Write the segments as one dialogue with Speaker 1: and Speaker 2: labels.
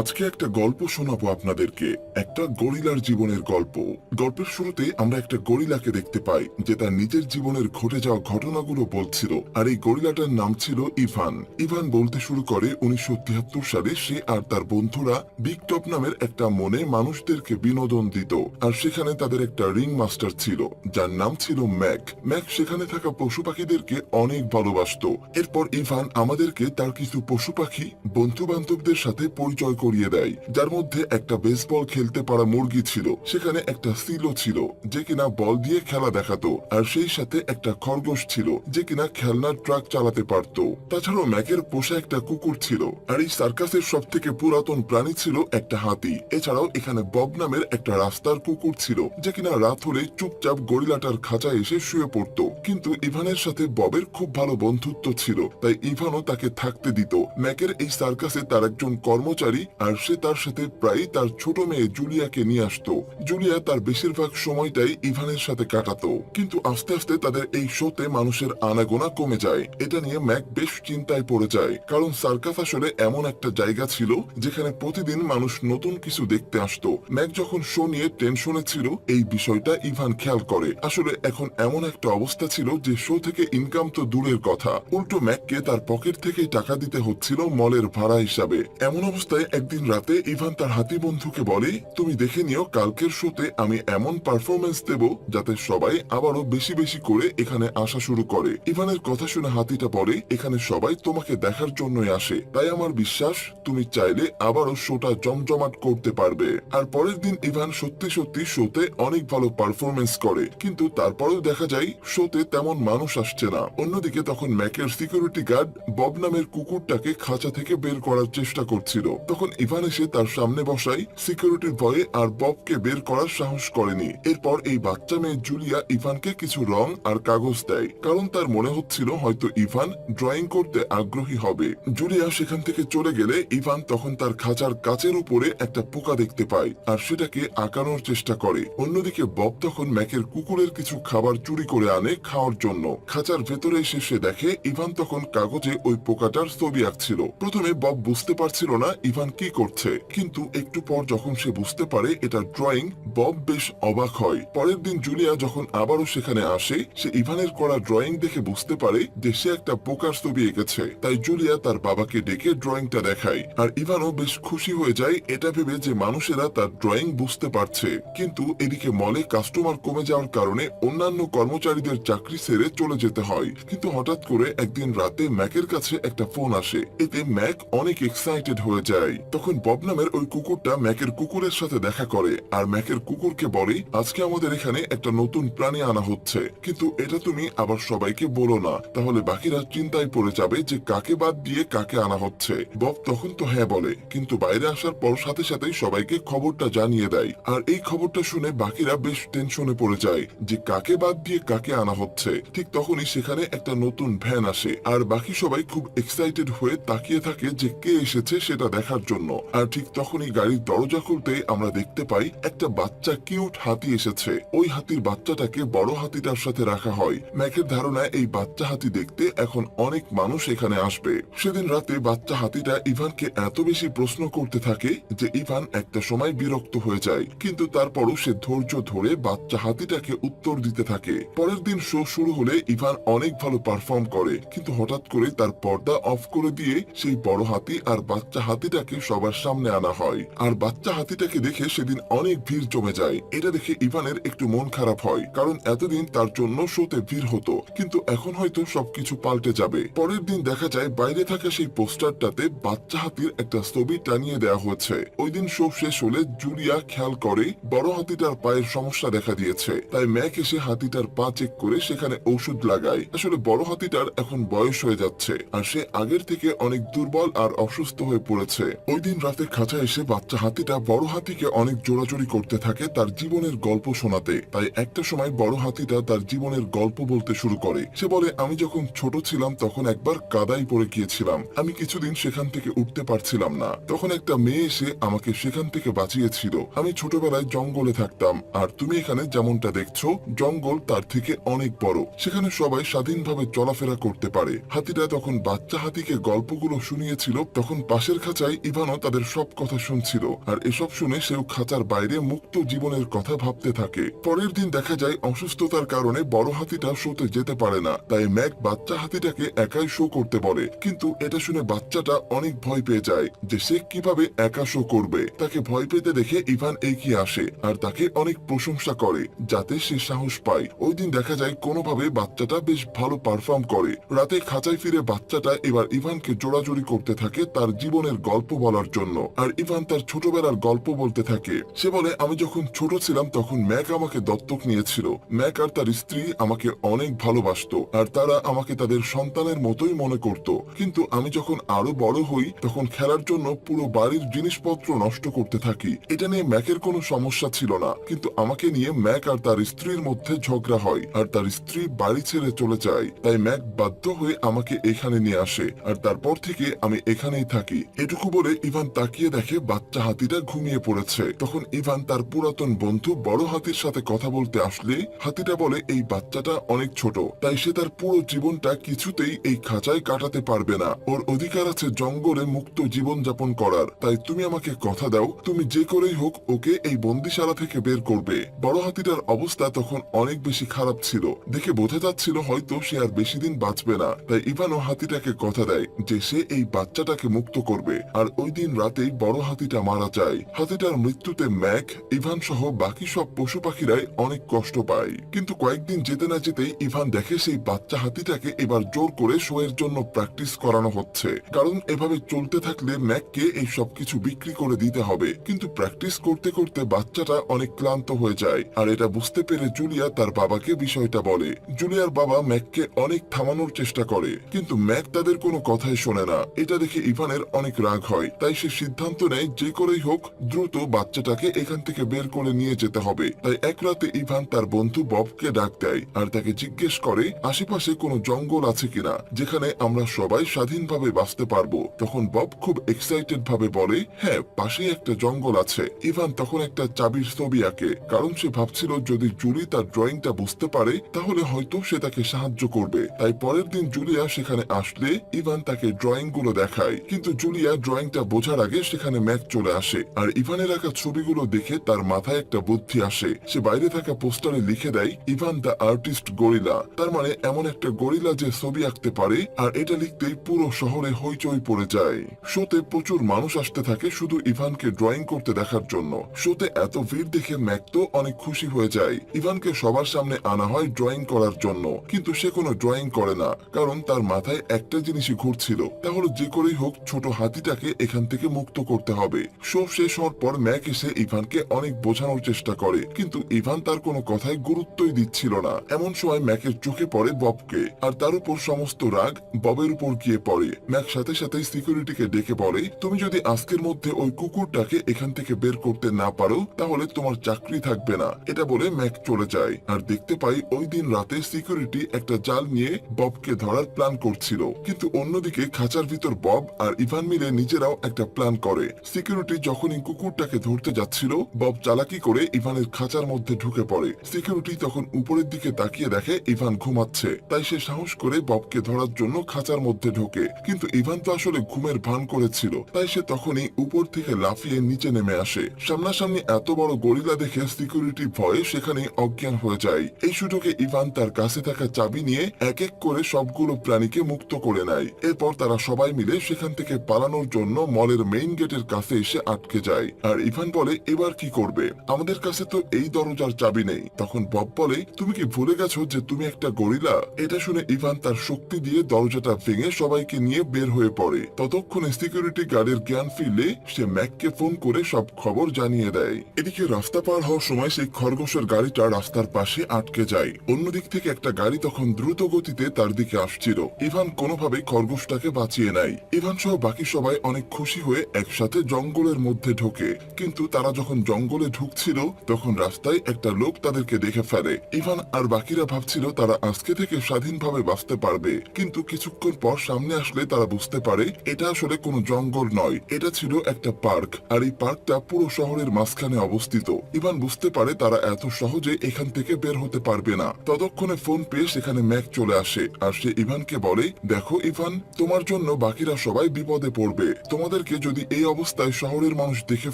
Speaker 1: আজকে একটা গল্প শোনাবো আপনাদেরকে, একটা গরিলার জীবনের গল্প। গল্পের শুরুতে আমরা একটা গরিলাকে দেখতে পাই যে তার নিজের জীবনের ঘটে যাওয়া ঘটনাগুলো বলছিল। আর এই গরিলাটার নাম ছিল ইভান। ইভান বলতে শুরু করে 1973 সালে সে আর তার বন্ধুরা বিগ টপ নামের একটা মনে মানুষদেরকে বিনোদন দিত। আর সেখানে তাদের একটা রিং মাস্টার ছিল যার নাম ছিল ম্যাক। ম্যাক সেখানে থাকা পশু পাখিদেরকে অনেক ভালোবাসতো। এরপর ইভান আমাদেরকে তার কিছু পশু পাখি বন্ধু বান্ধবদের সাথে পরিচয় করিয়ে দেয়, যার মধ্যে একটা বেসবল খেলতে পারা মুরগি ছিল, সেখানে একটা সিলো ছিল যে কিনা বল দিয়ে খেলা দেখাতো, আর সেই সাথে একটা খরগোশ ছিল যে কিনা খেলনার ট্রাক চালাতে পারতো। তাছাড়াও ম্যাকের পোষা একটা কুকুর ছিল। আর এই সার্কাসের সব থেকে পুরাতন প্রাণী ছিল একটা হাতি। এছাড়াও এখানে বব নামের একটা রাস্তার কুকুর ছিল যে কিনা রাত হলে চুপচাপ গরিলাটার খাঁচায় এসে শুয়ে পড়তো। কিন্তু ইভানের সাথে ববের খুব ভালো বন্ধুত্ব ছিল, তাই ইভানও তাকে থাকতে দিত। ম্যাকের এই সার্কাসে তার একজন কর্মচারী, আর সে তার সাথে প্রায়ই তার ছোট মেয়ে জুলিয়াকে নিয়ে আসতো। জুলিয়া তার বেশিরভাগ সময়টাই ইভানের সাথে কাটাতো। কিন্তু আস্তে আস্তে তাদের এই শোতে মানুষের আনাগোনা কমে যায়। এটা নিয়ে ম্যাক বেশ চিন্তায় পড়ে যায়, কারণ সার্কাস আসলে এমন একটা জায়গা ছিল যেখানে প্রতিদিন মানুষ নতুন কিছু দেখতে আসতো। ম্যাক যখন শো নিয়ে টেনশনে ছিল, এই বিষয়টা ইভান খেয়াল করে। আসলে এখন এমন একটা অবস্থা ছিল যে শো থেকে ইনকাম তো দূরের কথা, উল্টো ম্যাককে তার পকেট থেকেই টাকা দিতে হচ্ছিল মলের ভাড়া হিসাবে। এমন অবস্থায় একদিন রাতে ইভান তার হাতি বন্ধুকে বলে, তুমি দেখে নিও কালকের শোতে আমি এমন পারফরমেন্স দেব যাতে সবাই আবারও বেশি বেশি করে এখানে আসা শুরু করে। ইভানের কথা শুনে হাতিটা বলে, এখানে সবাই তোমাকে দেখার জন্যই আসে, তাই আমার বিশ্বাস তুমি চাইলে আবারও শোটা জমজমাট করতে পারবে। আর পরের দিন ইভান সত্যি সত্যি শোতে অনেক ভালো পারফরমেন্স করে, কিন্তু তারপরেও দেখা যায় শোতে তেমন মানুষ আসছে না। অন্যদিকে তখন ম্যাকের সিকিউরিটি গার্ড বব নামের কুকুরটাকে খাঁচা থেকে বের করার চেষ্টা করছিল। তখন ইভান এসে তার সামনে বসাই, সিকিউরিটির ভয়ে আর ববকে বের করার সাহস করেনি। এরপর এই বাচ্চা মেয়ে জুলিয়া ইভানকে কিছু রং আর কাগজ দেয়, কারণ তার মনে হচ্ছিল হয়তো ইভান ড্রয়িং করতে আগ্রহী হবে। জুলিয়া সেখান থেকে চলে গেলে ইভান তখন তার খাঁচার কাচের উপরে একটা পোকা দেখতে পায় আর সেটাকে আঁকানোর চেষ্টা করে। অন্যদিকে বব তখন ম্যাকের কুকুরের কিছু খাবার চুরি করে আনে খাওয়ার জন্য। খাঁচার ভেতরে এসে সে দেখে ইভান তখন কাগজে ওই পোকাটার ছবি আঁকছিল। প্রথমে বব বুঝতে পারছিল না ইভান কি করছে, কিন্তু একটু পর যখন সে বুঝতে পারে এটা ড্রয়িং, বব বেশ অবাক হয়। পরের দিন জুলিয়া যখন আবারও সেখানে আসে, সে ইভানের করা ড্রয়িং দেখে বুঝতে পারে যে সে একটা পোকার ছবি এঁকেছে। তাই জুলিয়া তার বাবাকে ডেকে ড্রয়িংটা দেখায়, আর ইভানও বেশ খুশি হয়ে যায় এটা ভেবে যে মানুষেরা তার ড্রয়িং বুঝতে পারছে। কিন্তু এদিকে মলে কাস্টমার কমে যাওয়ার কারণে অন্যান্য কর্মচারীদের চাকরি ছেড়ে চলে যেতে হয়। কিন্তু হঠাৎ করে একদিন রাতে ম্যাকের কাছে একটা ফোন আসে। এতে ম্যাক অনেক এক্সাইটেড হয়ে যায়। তখন বব নামের ওই কুকুরটা ম্যাকের কুকুরের সাথে দেখা করে আর ম্যাকের কুকুরকে বলে, আজকে আমাদের এখানে একটা নতুন প্রাণী আনা হচ্ছে, কিন্তু এটা তুমি আবার সবাইকে বলো না, তাহলে বাকিরা চিন্তায় পড়ে যাবে যে কাকে বাদ দিয়ে কাকে আনা হচ্ছে। বব তখন তো হ্যাঁ বলে, কিন্তু বাইরে আসার পর সাথে সাথেই সবাইকে খবরটা জানিয়ে দেয়। আর এই খবরটা শুনে বাকিরা বেশ টেনশনে পড়ে যায় যে কাকে বাদ দিয়ে কাকে আনা হচ্ছে। ঠিক তখনই সেখানে একটা নতুন ভ্যান আসে, আর বাকি সবাই খুব এক্সাইটেড হয়ে তাকিয়ে থাকে যে কে এসেছে সেটা দেখার জন্য। আর ঠিক তখনই গাড়ির দরজা খুলতে আমরা দেখতে পাই একটা বাচ্চা কিউট হাতি এসেছে। ওই হাতির বাচ্চাটাকে বড় হাতিটার সাথে রাখা হয়। ম্যাকের ধারণায় এই বাচ্চা হাতি দেখতে এখন অনেক মানুষ এখানে আসবে। সেদিন রাতে বাচ্চা হাতিটা ইভানকে এত বেশি প্রশ্ন করতে থাকে যে ইভান একটা সময় বিরক্ত হয়ে যায়, কিন্তু তারপরও সে ধৈর্য ধরে বাচ্চা হাতিটাকে উত্তর দিতে থাকে। পরের দিন শো শুরু হলে ইভান অনেক ভালো পারফর্ম করে, কিন্তু হঠাৎ করে তার পর্দা অফ করে দিয়ে সেই বড় হাতি আর বাচ্চা হাতিটাকে সবার সামনে আনা হয়। আর বাচ্চা হাতিটাকে দেখে সেদিন অনেক ভিড় জমে যায়। এটা দেখে ইভানের একটু মন খারাপ হয়, কারণ এতদিন তার জন্য শোতে ভিড় হতো, কিন্তু এখন হয়তো সবকিছু পাল্টে যাবে। পরের দিন দেখা যায় বাইরে থাকা সেই পোস্টারটাতে বাচ্চা হাতির একটা ছবি টানিয়ে দেওয়া হয়েছে। ওই দিন শো শেষ হলে জুলিয়া খেয়াল করে বড় হাতিটার পায়ের সমস্যা দেখা দিয়েছে। তাই ম্যাক এসে হাতিটার পা চেক করে সেখানে ঔষধ লাগায়। আসলে বড় হাতিটার এখন বয়স হয়ে যাচ্ছে আর সে আগের থেকে অনেক দুর্বল আর অসুস্থ হয়ে পড়েছে। ওই দিন রাতে খাঁচা এসে বাচ্চা হাতিটা বড় হাতিকে অনেক জোরাজোরি করতে থাকে তার জীবনের গল্প শোনাতে। তাই একটা সময় বড় হাতিটা তার জীবনের গল্প বলতে শুরু করে। সে বলে, আমি যখন ছোট ছিলাম তখন একবার কাদায় পড়ে গিয়েছিলাম। আমি কিছুদিন সেখান থেকে উঠতে পারছিলাম না। তখন একটা মেয়ে এসে আমাকে সেখান থেকে বাঁচিয়েছিল। আমি ছোটবেলায় জঙ্গলে থাকতাম, আর তুমি এখানে যেমনটা দেখছো জঙ্গল তার থেকে অনেক বড়। সেখানে সবাই স্বাধীনভাবে চলাফেরা করতে পারে। হাতিটা তখন বাচ্চা হাতিকে গল্পগুলো শুনিয়েছিল। তখন পাশের খাঁচায় ইভান ইভানও তাদের সব কথা শুনছিল, আর এসব শুনে সেও খাঁচার বাইরে মুক্ত জীবনের কথা ভাবতে থাকে। পরের দিন দেখা যায় অসুস্থতার কারণে বড় হাতিটা শোতে যেতে পারে না, তাই ম্যাক বাচ্চা হাতিটাকে একাই শো করতে বলে। কিন্তু এটা শুনে বাচ্চাটা অনেক ভয় পেয়ে যায় যে সে কিভাবে একা শো করবে। তাকে ভয় পেতে দেখে ইভান এগিয়ে আসে আর তাকে অনেক প্রশংসা করে যাতে সে সাহস পায়। ওই দিন দেখা যায় কোনোভাবে বাচ্চাটা বেশ ভালো পারফর্ম করে। রাতে খাঁচায় ফিরে বাচ্চাটা এবার ইভানকে জোড়াজুড়ি করতে থাকে তার জীবনের গল্প বলার জন্য, আর ইভান তার ছোটবেলার গল্প বলতে থাকে। সে বলে, আমি যখন ছোট ছিলাম তখন ম্যাক আমাকে দত্তক নিয়েছিল। ম্যাক আর তার স্ত্রী আমাকে অনেক ভালোবাসতো আর তারা আমাকে তাদের সন্তানের মতোই মনে করত। কিন্তু আমি যখন আরো বড় হই তখন খেলার জন্য পুরো বাড়ির জিনিসপত্র নষ্ট করতে থাকি। এটা নিয়ে ম্যাকের কোনো সমস্যা ছিল না, কিন্তু আমাকে নিয়ে ম্যাক আর তার স্ত্রীর মধ্যে ঝগড়া হয় আর তার স্ত্রী বাড়ি ছেড়ে চলে যায়। তাই ম্যাক বাধ্য হয়ে আমাকে এখানে নিয়ে আসে আর তারপর থেকে আমি এখানেই থাকি। এটুকু বলে ইভান তাকিয়ে দেখে বাচ্চা হাতিটা ঘুমিয়ে পড়েছে। তখন ইভান তার পুরাতন বন্ধু বড় হাতির সাথে কথা বলতে আসলে হাতিটা বলে এই বাচ্চাটা অনেক ছোট, তাই সে তার পুরো জীবনটা কিছুতেই এই খাঁচায় কাটাতে পারবে না। ওর অধিকার আছে জঙ্গলে মুক্ত জীবন যাপন করার। তাই তুমি আমাকে কথা দাও, তুমি যে করেই হোক ওকে এই বন্দিশালা থেকে বের করবে। বড় হাতিটার অবস্থা তখন অনেক বেশি খারাপ ছিল, দেখে বোঝা যাচ্ছিল হয়তো সে আর বেশি দিন বাঁচবে না। তাই ইভানও হাতিটাকে কথা দেয় যে সে এই বাচ্চাটাকে মুক্ত করবে। আর ওই দিন রাতেই বড় হাতিটা মারা যায়। হাতিটার মৃত্যুতে ম্যাক, ইভান সহ বাকি সব পশু পাখিরাই অনেক কষ্ট পায়। কিন্তু কয়েকদিন যেতে না যেতেই ইভান দেখে সেই বাচ্চা হাতিটাকে এবার জোর করে শো এর জন্য প্র্যাকটিস করানো হচ্ছে, কারণ এভাবে চলতে থাকলে ম্যাককে এই সব কিছু বিক্রি করে দিতে হবে। কিন্তু প্র্যাকটিস করতে করতে বাচ্চাটা অনেক ক্লান্ত হয়ে যায়, আর এটা বুঝতে পেরে জুলিয়া তার বাবাকে বিষয়টা বলে। জুলিয়ার বাবা ম্যাককে অনেক থামানোর চেষ্টা করে, কিন্তু ম্যাক তাদের কোনো কথাই শোনে না। এটা দেখে ইভানের অনেক রাগ হয়, তাই সে সিদ্ধান্ত নেয় যে করেই হোক দ্রুত বাচ্চাটাকে এখান থেকে বের করে নিয়ে যেতে হবে। তাই এক রাতে ইভান তার বন্ধু ববকে ডাক দেয় আর তাকে জিজ্ঞেস করে আশেপাশে কোনো জঙ্গল আছে কিনা যেখানে আমরা সবাই স্বাধীনভাবে বাঁচতে পারবো। তখন বব খুব এক্সাইটেড ভাবে বলে, হ্যাঁ, পাশেই একটা জঙ্গল আছে। ইভান তখন একটা চাবির ছবি আঁকে, কারণ সে ভাবছিল যদি জুলি তার ড্রয়িংটা বুঝতে পারে তাহলে হয়তো সে তাকে সাহায্য করবে। তাই পরের দিন জুলিয়া সেখানে আসলে ইভান তাকে ড্রয়িং গুলো দেখায়, কিন্তু জুলিয়া ড্রয়িংটা বোঝার আগে সেখানে ম্যাক চলে আসে। আর ইভানের আঁকা ছবিগুলো দেখে তার মাথায় একটা বুদ্ধি আসে। সে বাইরে থাকা পোস্টারে লিখে দেয় ইভান দ্য আর্টিস্ট গরিলা, তার মানে এমন একটা গরিলা যে ছবি আঁকতে পারে। আর এটা লিখতেই পুরো শহরে হইচই পড়ে যায়। শোতে প্রচুর মানুষ আসতে থাকে শুধু ইভানকে ড্রয়িং করতে দেখার জন্য। শোতে এত ভিড় দেখে ম্যাক তো অনেক খুশি হয়ে যায়। ইভানকে সবার সামনে আনা হয় ড্রয়িং করার জন্য, কিন্তু সে কোনো ড্রয়িং করে না, কারণ তার মাথায় একটা জিনিসই ঘুরছিল, তাহলে যে করেই হোক ছোট হাতিটাকে এখান থেকে মুক্ত করতে হবে। শো শেষ হওয়ার পর ম্যাক এসে ইভানকে অনেক বোঝানোর চেষ্টা করে, কিন্তু ইভান তার কোনো কথায় গুরুত্বই দিচ্ছিল না। এমন সময় ম্যাকের চোখে পড়ে ববকে, আর তার উপর সমস্ত রাগ ববের উপর গিয়ে পড়ে। ম্যাক সাথে সাথে সিকিউরিটিকে ডেকে বলে, তুমি যদি আজকের মধ্যে ওই কুকুরটাকে এখান থেকে বের করতে না পারো তাহলে তোমার চাকরি থাকবে না। এটা বলে ম্যাক চলে যায়। আর দেখতে পাই ওই দিন রাতে সিকিউরিটি একটা জাল নিয়ে ববকে ধরার প্ল্যান করছিল, কিন্তু অন্যদিকে খাঁচার ভিতর বব আর ইভান মিলে নিজেরাও একটা প্ল্যান করে। সিকিউরিটি যখনই কুকুরটাকে ধরতে যাচ্ছিল বব চালাকি করে ইভানের খাঁচার মধ্যে ঢুকে পড়ে। সিকিউরিটি তখন উপরের দিকে তাকিয়ে দেখে ইভান ঘুমাচ্ছে, তাই সে সাহস করে ববকে ধরার জন্য খাঁচার মধ্যে ঢোকে। কিন্তু ইভান তো আসলে ঘুমের ভান করেছিল, তাই সে তখনই উপর থেকে লাফিয়ে নিচে নেমে আসে। সামনাসামনি এত বড় গরিলা দেখে সিকিউরিটি ভয়ে সেখানে অজ্ঞান হয়ে যায়। এই সুযোগে ইভান তার কাছে থাকা চাবি নিয়ে এক এক করে সবগুলো প্রাণীকে মুক্ত করে নেয়। এরপর তারা সবাই মিলে সেখান থেকে পালানোর জন্য মলের মেইন গেটের কাছে এসে আটকে যায়। আর ইভান বলে, এবার কি করবে, আমাদের কাছে তো এই দরজার চাবি নেই। তখন বব বলে, তুমি কি ভুলে গেছো যে তুমি একটা গরিলা? এটা শুনে ইভান তার শক্তি দিয়ে দরজাটা ভেঙে সবাইকে নিয়ে বের হয়ে পড়ে। ততক্ষণে সিকিউরিটি গার্ডের জ্ঞান ফিরলে সে ম্যাককে ফোন করে সব খবর জানিয়ে দেয়। এদিকে রাস্তা পার হওয়ার সময় সেই খরগোশের গাড়িটা রাস্তার পাশে আটকে যায়। অন্যদিক থেকে একটা গাড়ি তখন দ্রুত গতিতে তার দিকে আসছিল। ইভান কোনোভাবে খরগোশটাকে বাঁচিয়ে নেয়। ইভান সহ বাকি সবাই অনেক খুশি হয়ে একসাথে জঙ্গলের মধ্যে ঢোকে, কিন্তু তারা যখন জঙ্গলে ঢুকছিল তখন রাস্তায় একটা লোক তাদেরকে দেখে ফেলে। ইভান আর বাকিরা ভাবছিল তারা আজকে থেকে স্বাধীনভাবে বাঁচতে পারবে, কিন্তু কিছুক্ষণ পর সামনে আসলে তারা বুঝতে পারে এটা আসলে কোনো জঙ্গল নয়, এটা ছিল একটা পার্ক। আর এই পার্কটা পুরো শহরের মাঝখানে অবস্থিত। ইভান বুঝতে পারে তারা এত সহজে এখান থেকে বের হতে পারবে না। ততক্ষণে ফোন পেয়ে সেখানে ম্যাক চলে আসে, আর সে ইভানকে বলে, দেখো ইভান, তোমার জন্য বাকিরা সবাই বিপদে পড়বে, তোমাদের তোমাদেরকে যদি এই অবস্থায় শহরের মানুষ দেখে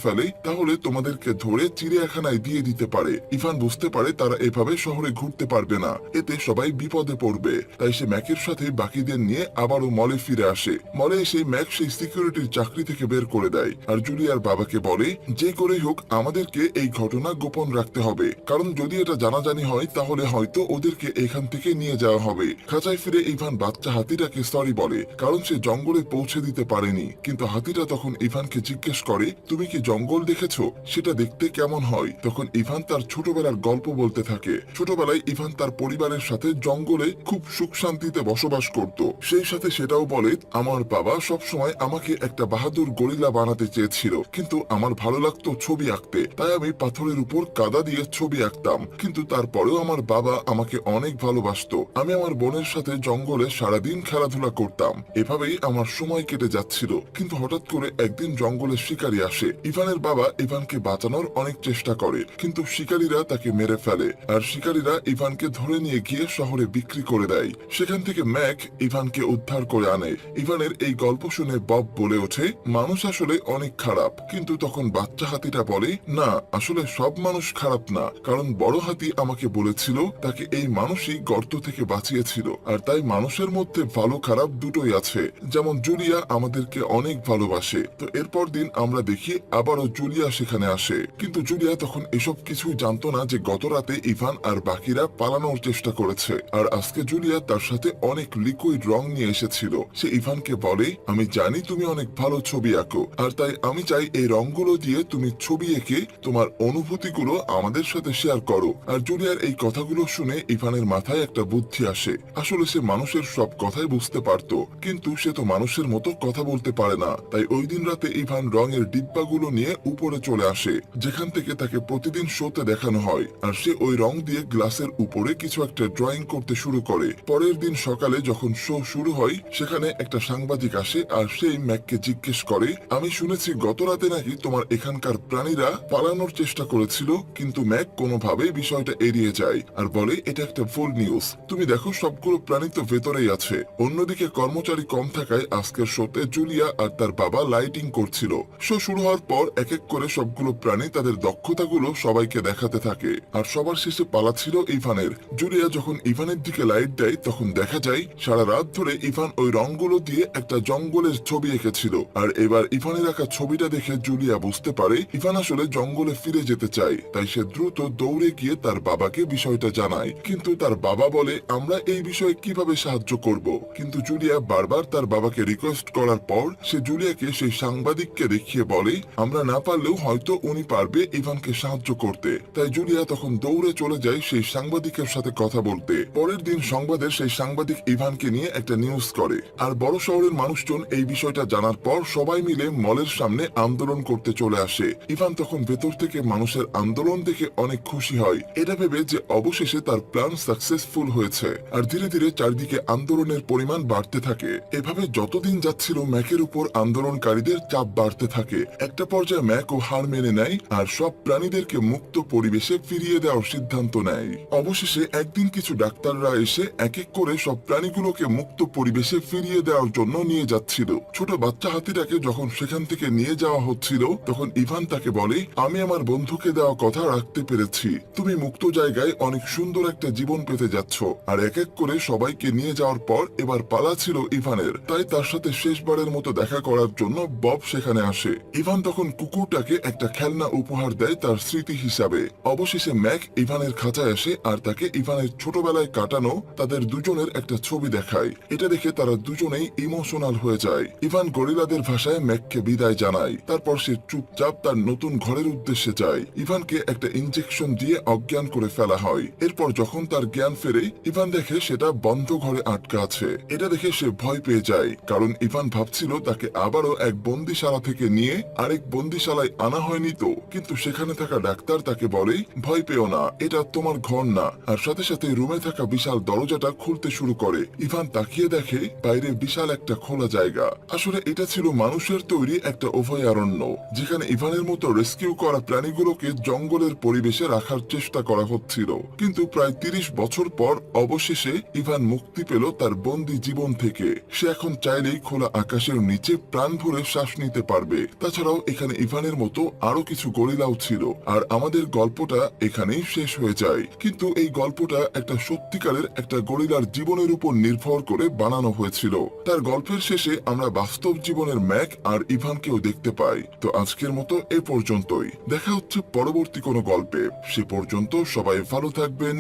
Speaker 1: ফেলে তাহলে তোমাদেরকে ধরে চিড়িয়াখানায় দিয়ে দিতে পারে। ইভান বুঝতে পারে তারা এভাবে শহরে ঘুরতে পারবে না, এতে সবাই বিপদে পড়বে। তাই সে ম্যাকের সাথে বাকিদের নিয়ে আবারও মলে ফিরে আসে। মলে এসে ম্যাক সেই সিকিউরিটির চাকরি থেকে বের করে দেয় আর জুলিয়ার বাবাকে বলে যে করেই হোক আমাদেরকে এই ঘটনা গোপন রাখতে হবে, কারণ যদি এটা জানাজানি হয় তাহলে হয়তো ওদেরকে এখান থেকে নিয়ে যাওয়া হবে। খাঁচায় ফিরে ইভান বাচ্চা হাতিটাকে সরি বলে, কারণ সে জঙ্গলে পৌঁছে দিতে পারেনি। কিন্তু হাতিটা তখন ইভানকে জিজ্ঞেস করে তুমি কি জঙ্গল দেখেছো, সেটা দেখতে কেমন হয়? তখন ইভান তার ছোটবেলার গল্প বলতে থাকে। ছোটবেলায় ইভান তার পরিবারের সাথে জঙ্গলে খুব সুখ শান্তিতে বসবাস করত। সেই সাথে সেটাও বলে আমার বাবা সবসময় আমাকে একটা বাহাদুর গরিলা বানাতে চেয়েছিল, কিন্তু আমার ভালো লাগতো ছবি আঁকতে, তাই আমি পাথরের উপর কাদা দিয়ে ছবি আঁকতাম। কিন্তু তারপরেও আমার বাবা আমাকে অনেক ভালোবাসতো। আমি আমার বোনের সাথে জঙ্গলে সারাদিন খেলাধুলা করতাম। এভাবেই আমার সময় কেটে যাচ্ছিল। কিন্তু হঠাৎ করে একদিন জঙ্গলে শিকারী আসে। ইভানের বাবা ইভানকে বাঁচানোর অনেক চেষ্টা করে, কিন্তু শিকারীরা তাকে মেরে ফেলে আর শিকারীরা ইভানকে ধরে নিয়ে গিয়ে শহরে বিক্রি করে দেয়। সেখান থেকে ম্যাক ইভানকে উদ্ধার করে আনে। ইভানের এই গল্প শুনে বব বলে ওঠে মানুষ আসলে অনেক খারাপ। কিন্তু তখন বাচ্চা হাতিটা বলে না, আসলে সব মানুষ খারাপ না, কারণ বড় হাতি আমাকে বলেছিল তাকে এই মানুষই গর্ত থেকে বাঁচিয়েছিল। আর তাই মানুষের মধ্যে ভালো খারাপ দুটোই আছে। যেমন জুলিয়া আমাদেরকে অনেক ভালোবাসে। তো এরপর দিন আমরা দেখি আবারও জুলিয়া সেখানে আসে, কিন্তু জুলিয়া তখন এসব কিছুই জানতো না যে গত রাতে ইভান আর বাকিরা পালানোর চেষ্টা করেছে। আর আজকে জুলিয়া তার সাথে অনেক লিকুইড রং নিয়ে এসেছিল। সে ইভানকে বলে আমি জানি তুমি অনেক ভালো ছবি আঁকো, আর তাই আমি চাই এই রংগুলো দিয়ে তুমি ছবি এঁকে তোমার অনুভূতিগুলো আমাদের সাথে শেয়ার করো। আর জুলিয়ার এই কথাগুলো শুনে ইভানের মাথায় একটা বুদ্ধি আসে। আসলে সে মানুষের সব কথাই বুঝতে পারতো, কিন্তু সে তো মানুষের মতো কথা বলতে পারে না। তাই ওই দিন রাতে ইভান রঙের ডিব্বাগুলো নিয়ে উপরে চলে আসে, যেখান থেকে তাকে প্রতিদিন শোতে দেখানো হয়। আর সে ওই রং দিয়ে গ্লাসের উপরে কিছু একটা ড্রয়িং করতে শুরু করে। পরের দিন সকালে যখন শো শুরু হয় সেখানে একটা সাংবাদিক আসে আর সেই ম্যাককে জিজ্ঞেস করে আমি শুনেছি গত রাতে নাকি তোমার এখানকার প্রাণীরা পালানোর চেষ্টা করেছিল। কিন্তু ম্যাক কোনোভাবেই বিষয়টা এড়িয়ে যায় আর বলে এটা একটা ভুল নিউজ। তুমি দেখো সবগুলো প্রাণী তো ভেতরেই আছে। অন্যদিকে কর্মচারী কম থাকায় আজকের শোতে জুলিয়া আর তার বাবা লাইটিং করছিল। শো শুরু হওয়ার পর এক এক করে সবগুলো প্রাণী তাদের দক্ষতাগুলো সবাইকে দেখাতে থাকে। আর সবার শেষে পালা ছিল ইভানের। জুলিয়া যখন ইভানের দিকে লাইট দেয় তখন দেখা যায় সারা রাত ধরে ইভান ওই রংগুলো দিয়ে একটা জঙ্গলের ছবি এঁকেছিল। আর এবার ইভানের আঁকা ছবিটা দেখে জুলিয়া বুঝতে পারে ইভান আসলে জঙ্গলে ফিরে যেতে চায়। তাই সে দ্রুত দৌড়ে গিয়ে তার বাবাকে বিষয়টা জানায়। কিন্তু তার বাবা বলে আমরা এই বিষয়ে কিভাবে সাহায্য করব। কিন্তু জুলিয়া বারবার তার বাবাকে রিকোয়েস্ট করার পর সে জুলিয়াকে সেই সাংবাদিককে দেখিয়ে বলে আমরা না পারলেও হয়তো উনি পারবে ইভানকে সাহায্য করতে। তাই জুলিয়া তখন দৌড়ে চলে যায় সেই সাংবাদিকের সাথে কথা বলতে। পরের দিন সংবাদের সেই সাংবাদিক ইভানকে নিয়ে একটা নিউজ করে। আর বড় শহরের মানুষজন এই বিষয়টা জানার পর সবাই মিলে মলের সামনে আন্দোলন করতে চলে আসে। ইভান তখন ভেতর থেকে মানুষের আন্দোলন দেখে অনেক খুশি হয়, এটা ভেবে যে অবশেষে তার প্ল্যান সাকসেসফুল হয়েছে। আর ধীরে ধীরে চারদিকে আন্দোলনের পরিমাণ বাড়তে থাকে। এভাবে যতদিন যাচ্ছিল ম্যাকের উপর আন্দোলনকারীদের চাপ বাড়তে থাকে। একটা পর্যায়ে ম্যাকও হার মেনে নেয় আর সব প্রাণীদেরকে মুক্ত পরিবেশে ফিরিয়ে দেওয়ার সিদ্ধান্ত নেয়। অবশেষে একদিন কিছু ডাক্তাররা এসে এক এক করে সব প্রাণীগুলোকে মুক্ত পরিবেশে ফিরিয়ে দেওয়ার জন্য নিয়ে যাচ্ছিল। ছোট বাচ্চা হাতিটাকে যখন সেখান থেকে নিয়ে যাওয়া হচ্ছিল তখন ইভান তাকে বলে আমি আমার বন্ধুকে দেওয়া কথা রাখতে পেরেছি। তুমি মুক্ত জায়গায় অনেক সুন্দর একটা জীবন পেতে যাচ্ছ। আর এক এক করে সবাইকে নিয়ে যাওয়ার পর এবার পালা ছিল ইভানের। তাই তার সাথে শেষবারের মতো দেখা করার জন্য বব সেখানে আসে। ইভান তখন কুকুরটাকে একটা খেলনা উপহার দেয় তার স্মৃতি হিসাবে। অবশেষে ম্যাক ইভানের খাঁচায় আসে আর তাকে ইভানের ছোটবেলায় কাটানো তাদের দুজনের একটা ছবি দেখায়। এটা দেখে তারা দুজনেই ইমোশনাল হয়ে যায়। ইভান গরিলাদের ভাষায় ম্যাককে বিদায় জানায়। তারপর সে চুপচাপ তার নতুন ঘরের উদ্দেশ্যে যায়। ইভানকে একটা ইনজেকশন দিয়ে অজ্ঞান করে ফেলা হয়। এরপর যখন তার জ্ঞান ফেরে ইভান দেখে সেটা বন্ধ ঘরে আটকা আছে। এটা দেখে সে ভয় পেয়ে যায়, কারণ ইভান ভাবছিল তাকে আবারও এক বন্দিশালা থেকে নিয়ে আরেক বন্দিশালায় আনা হয়নি তো। কিন্তু সেখানে থাকা ডাক্তার তাকে বলে ভয় পেও না, এটা তোমার ঘর না। আর সাথে সাথে রুমে থাকা বিশাল দরজাটা খুলতে শুরু করে। ইভান তাকিয়ে দেখে বাইরে বিশাল একটা খোলা জায়গা। আসলে এটা ছিল মানুষের তৈরি একটা অভয়ারণ্য, যেখানে ইভানের মতো রেস্কিউ করা প্রাণীগুলোকে জঙ্গলের পরিবেশে রাখার চেষ্টা করা হচ্ছিল। কিন্তু প্রায় 30 বছর পর অবশেষে ইভান মুক্তি পেল তার বন্দি জীবন থেকে। সে এখন চাইলেই খোলা আকাশের নিচে প্রাণ প্রাণ ভরে শ্বাস নিতে পারবে। তাছাড়াও এখানে ইভানের মতো আরো কিছু গরিলাও ছিল। আর আমাদের গল্পটা এখানেই শেষ হয়ে যায়। কিন্তু এই গল্পটা একটা সত্যিকারের একটা গরিলার জীবনের উপর নির্ভর করে বানানো হয়েছিল। তার গল্পের শেষে আমরা বাস্তব জীবনের ম্যাক আর ইভানকেও দেখতে পাই। তো আজকের মতো এ পর্যন্তই। দেখা হচ্ছে পরবর্তী কোনো গল্পে। সে পর্যন্ত সবাই ভালো থাকবেন,